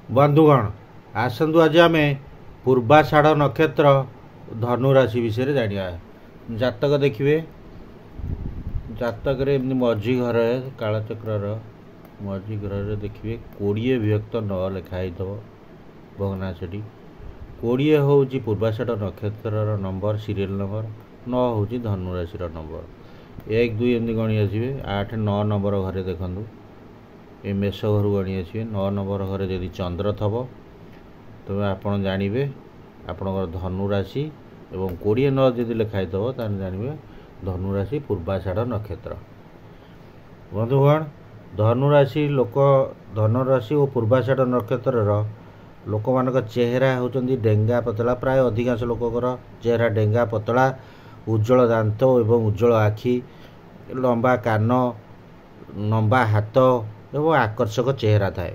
बंधुगण आसतु आज आम पूर्वाषाढ़ नक्षत्र धनु राशि विषय जाना। जातक देखिए जातक मझी घर कालचक्र मझी घर देखिए 20 विभक्त 9 लिखाई भग्नाशटी 20 हूँ पूर्वाषाढ़ नक्षत्र नंबर सीरियल नंबर 9 हूँ धनु राशि नंबर 1 2 एमती गणी आसवे 8 9 नंबर घरे देखूँ ये मेष घर गणी आसवे 9 नंबर घर जदि चंद्र थब तेज आपड़ जानवे आपणकर धनु राशि एवं 20 9 जदि लिखाई थब जानवे धनु राशि पूर्वाषाढ़ नक्षत्र। बंधुगण धनु राशि लोक धनु राशि और पूर्वाषाढ़ नक्षत्र लोक मान चेहरा होती डेंगा पतला प्राय अधिकांश लोकर चेहरा डेंगा पतला उज्जवल दांत एवं उज्जवल आखि लंबा कान लंबा हाथ एवं आकर्षक चेहरा थाए।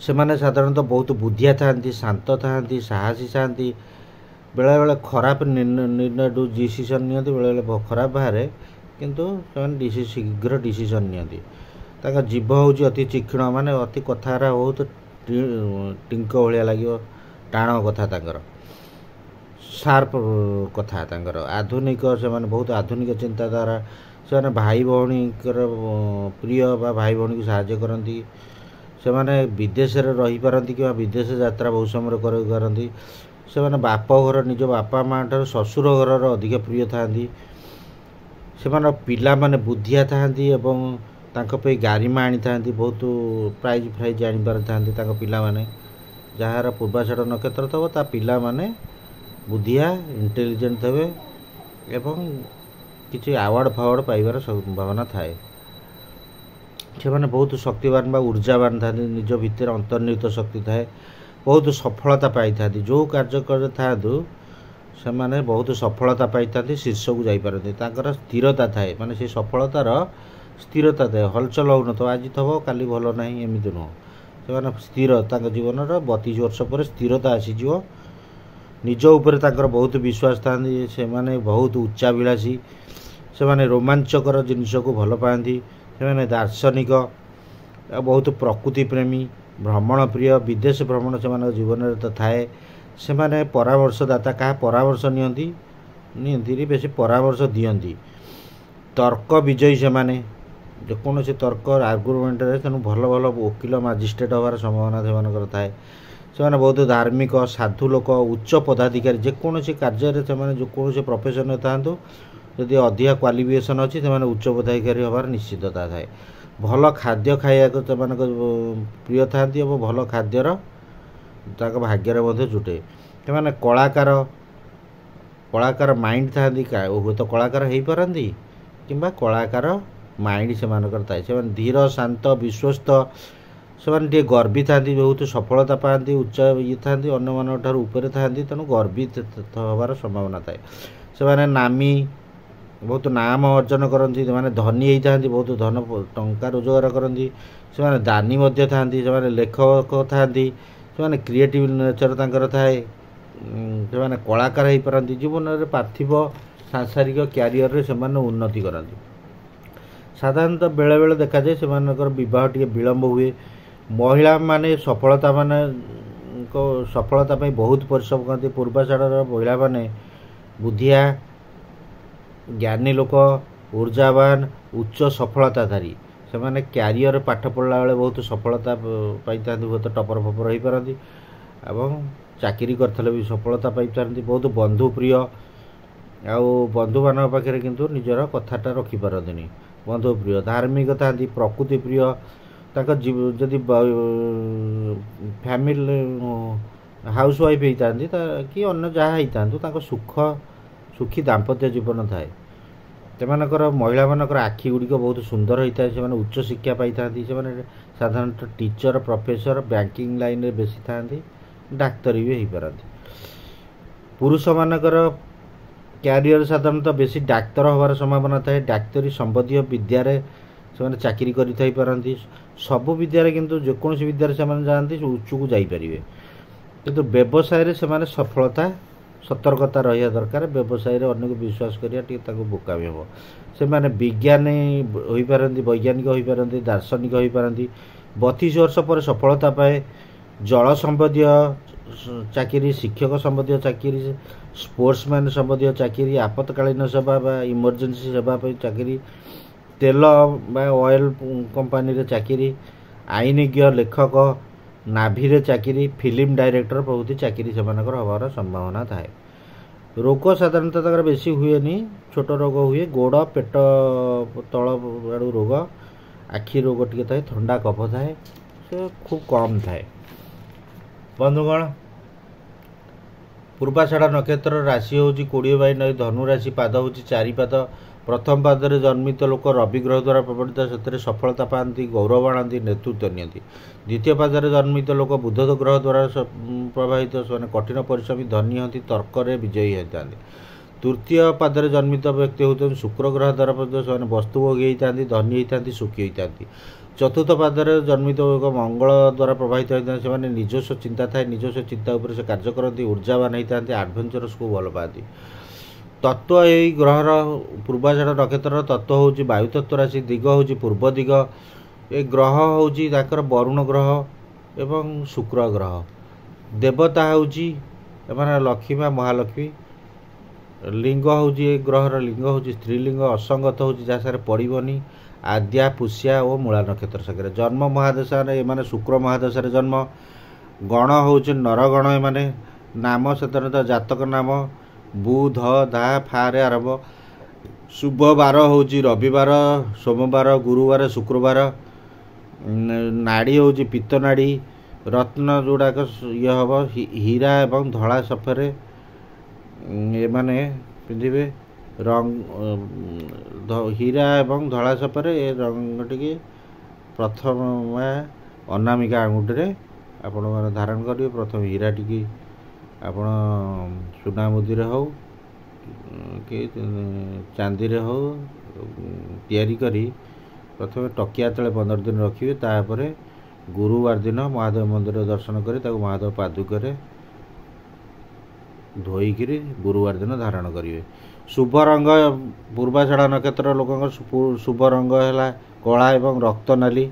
से माने साधारणतः बहुत बुद्धिया था शांत था साहसी था बेले बेले खराब निर्णय डिसीजन नि बेले बेले खराब बाहर किंतु से शीघ्र डिसीजन नि जीभ हूँ अति चिक्षण माने अति कथारा बहुत टिंक भाया लगे टाण कथा सार्प कथा आधुनिक से बहुत आधुनिक चिंताधारा से भाई भौणी प्रिय बा भाई भौणी को साहाय्य करती से विदेश रही पारती कि विदेश यात्रा बहुत समय करती से बाप घर निज बापा माँ ठार ससुर घर अधिक प्रिय था से पिला माने बुद्धिया था तांको गारिमा आनी था बहुत प्राइज फ्राइज आनी पारि था पिला माने जार पूर्वाषाढ़ नक्षत्र थब ता पिला माने बुद्धिया इंटेलिजेंट थे एवं किसी आवार्ड फावार्ड पाइबार संभावना थाए। से मैंने बहुत शक्तिवान बा ऊर्जावान था निज भितर अंतर्निहित शक्ति थाए बहुत सफलता पाई था जो कार्य कर था से मैंने बहुत सफलता पाई था शीर्ष को जापारती स्थिरता थाए माने से सफलतार स्थिरता थाए हलचल हो न आज थब काली भल ना एमती नुह से स्थिर जीवन 32 वर्ष पर स्थिरता आसीज निज उपर बहुत विश्वास था से माने बहुत उच्चाभिलाषी से माने रोमांचकर जिनस को भल पाती से दार्शनिक बहुत प्रकृति प्रेमी भ्रमण प्रिय विदेश भ्रमण से जीवन में तो थाए से माने परामर्शदाता क्या परामर्श नि बेस परामर्श दियंती तर्क विजयी से माने जेकोसी तर्क आर्गुमेंट तेणु भल भल वकिल मजिस्ट्रेट हबार संभावना से थाए से बहुत धार्मिक साधु लोक उच्च पदाधिकारी जेकोसी कार्य जेकोसी प्रोफेशन था जदि अधिक क्वालिफिकेशन अच्छी से उच्च पदाधिकारी हबार निश्चितता थाए भल खाद्य खाया प्रिय था भल खाद्यर भाग्य जुटे से कलाकार कलाकार माइंड था हूँ तो कलाकार हो पारती कि कलाकार माइंड से थाए से धीर शांत विश्वस्त से गर्वी था बहुत सफलता पाती उच्च ये था अन्य मान ऊपर था तेणु गर्वित हबार संभावना थाए से नामी बहुत नाम अर्जन करती माने धनी होता बहुत धन टंका रोजगार करती से दानी था से लेखक था से क्रिएटिव नेचर तांकर थाए से कलाकार हो पारती जीवन में पार्थिव सांसारिक क्यारियर से उन्नति करती। साधारणतः बेले बेले देखा जाए से बह टे विलम्ब हुए महिला माने सफलता माने सफलता बहुत परिश्रम करती पूर्वाषाढ़ महिला माने बुद्धिया ज्ञानी लोक ऊर्जावान उच्च सफलताधारी से माने क्यारियर पाठ पढ़ला बेले बहुत सफलता पाई बहुत टपर फपर हो पारती एवं चाकरी करते भी सफलता पाई पारती बहुत बंधु प्रिय आउ बंधु मान पाखे किंतु निजर कथाटा रखिपारती बंधु प्रिय धार्मिक था प्रकृति प्रिय जदि फैमिली हाउस वाइफ होता कि अन्य जहाँ होता सुख सुखी दाम्पत्य जीवन थाए से महिला मानकर आखि गुड़िक बहुत सुंदर होता है से उच्च शिक्षा पाई था से साधारणतः टीचर प्रोफेसर बैंकिंग लाइन में बेसी था डाक्तरी भी हो पारती पुरुष मानकर क्यारियर साधारणतः बेसी डाक्तर हबार संभावना थाए डाक्तरी संबंधी विद्यारे से चाकरी करती सबु विद्यारे किंतु जेकोसी विद्यारे से जाती उच्च को जापारे किंतु व्यवसाय से सफलता सतर्कता रहा दरकार व्यवसाय अन्य को विश्वास करा बोकामी हम से विज्ञानी हो पारती वैज्ञानिक हो पारती दार्शनिक हो पारती 32 वर्ष पर सफलता पाए। जल संबंधी चाकरी, शिक्षक संबंधी चाकरी, स्पोर्ट्समैन संबंधी चाकरी, आपातकालीन सेवा बा इमरजेंसी सेवा पे चाकरी, तेल बा ऑयल कंपनी रे चाकरी, आईनज्ञ, लेखक, नाभी रे चाकरी, फिल्म डायरेक्टर प्रभृति चाकरी सेमानकर हबार संभावना थाए। रोग साधारणतः बेसी हुए नहीं, छोट रोग हुए, गोड़ पेट तल आड़ू रोग, आखि रोग टिके थाए, ठंडा कफ थाए, से खूब कम थाए। बंधुगण, पूर्वाषाढ़ नक्षत्र राशि हूँ 20/9, धनु राशि पाद हूँ 4 पाद। प्रथम पादरे जन्मित लोक रवि ग्रह द्वारा प्रवर्तित, से सफलता पाती, गौरव आनती, नेतृत्व नियंती। द्वितीय पादरे जन्मित लोक बुध ग्रह द्वारा प्रभावित, से कठिन परिश्रमी, धनी हती, तर्क विजयी होता। तृतीय पादरे जन्मित व्यक्ति होते शुक्र ग्रह द्वारा प्रभावित, से वस्तुभोगी होता, धनी होता, सुखी होता। चतुर्थ पादरे जन्मित लोक मंगल द्वारा प्रभावित होता, से निजस्व चिंता थाए, निजस्व चिंता उपर से कार्य करती, ऊर्जावान होता, आडभेंचरस को भल पाती। तत्व यही ग्रहर पूर्वाषाढ़ नक्षत्र तत्व हूँ वायु तत्व राशि, दिग हूँ पूर्व दिग। ये ग्रह हूँ वरुण ग्रह एवं शुक्र ग्रह। देवता हूँ लक्ष्मी महालक्ष्मी। लिंग हूँ ग्रहर लिंग हूँ स्त्रीलिंग, असंगत हूँ जहाँ पड़ोनी, आद्या, पुष्या और मूला नक्षत्र सागर। जन्म महादशा एमाने शुक्र महादशा जन्म। गण हूँ नरगण, एमाने नाम साधारणतः जातक नाम बुध धा फारे आरंभ। शुभ बार हूँ रविवार, सोमवार, गुरुवार, शुक्रवार। नाड़ी हूँ पित्त नाड़ी। रत्न जोड़ाक ये हम हीरा एवं धला सफेरे एमाने पिंधे। रंग हीरा एवं धला सफेरे ए रंग टी प्रथम अनामिका आंगुठी आपण मैंने धारण करेंगे। प्रथम हीरा टी आपण सुना मुदी हो कि चांदी रे हो तैयारी करी प्रथम टकिया तले 15 दिन रखिए। तापर गुरुवार दिन महादेव मंदिर दर्शन करी महादेव पादुकरे धोईकरी गुरुवार दिन धारण करेंगे। शुभ रंग पूर्वाषाढ़ नक्षत्र लोक शुभ रंग है कला एवं रक्त नाली।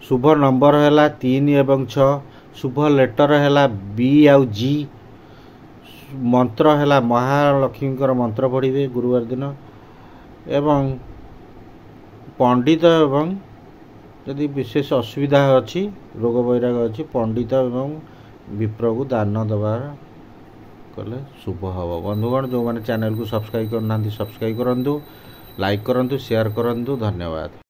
शुभ नंबर है 3 एवं 6। शुभ लेटर है बी आउ जी। मंत्र है महालक्ष्मी मंत्र पढ़े गुरुवार दिन। एवं पंडित एवं यदि विशेष असुविधा अच्छी रोग वैराग अच्छी पंडित एवं विप्र को दान दबार कले शुभ हम। बंधुगण, जो मैंने चैनल को सब्सक्राइब करना सब्सक्राइब करूँ, लाइक करूँ, शेयर करूँ। धन्यवाद।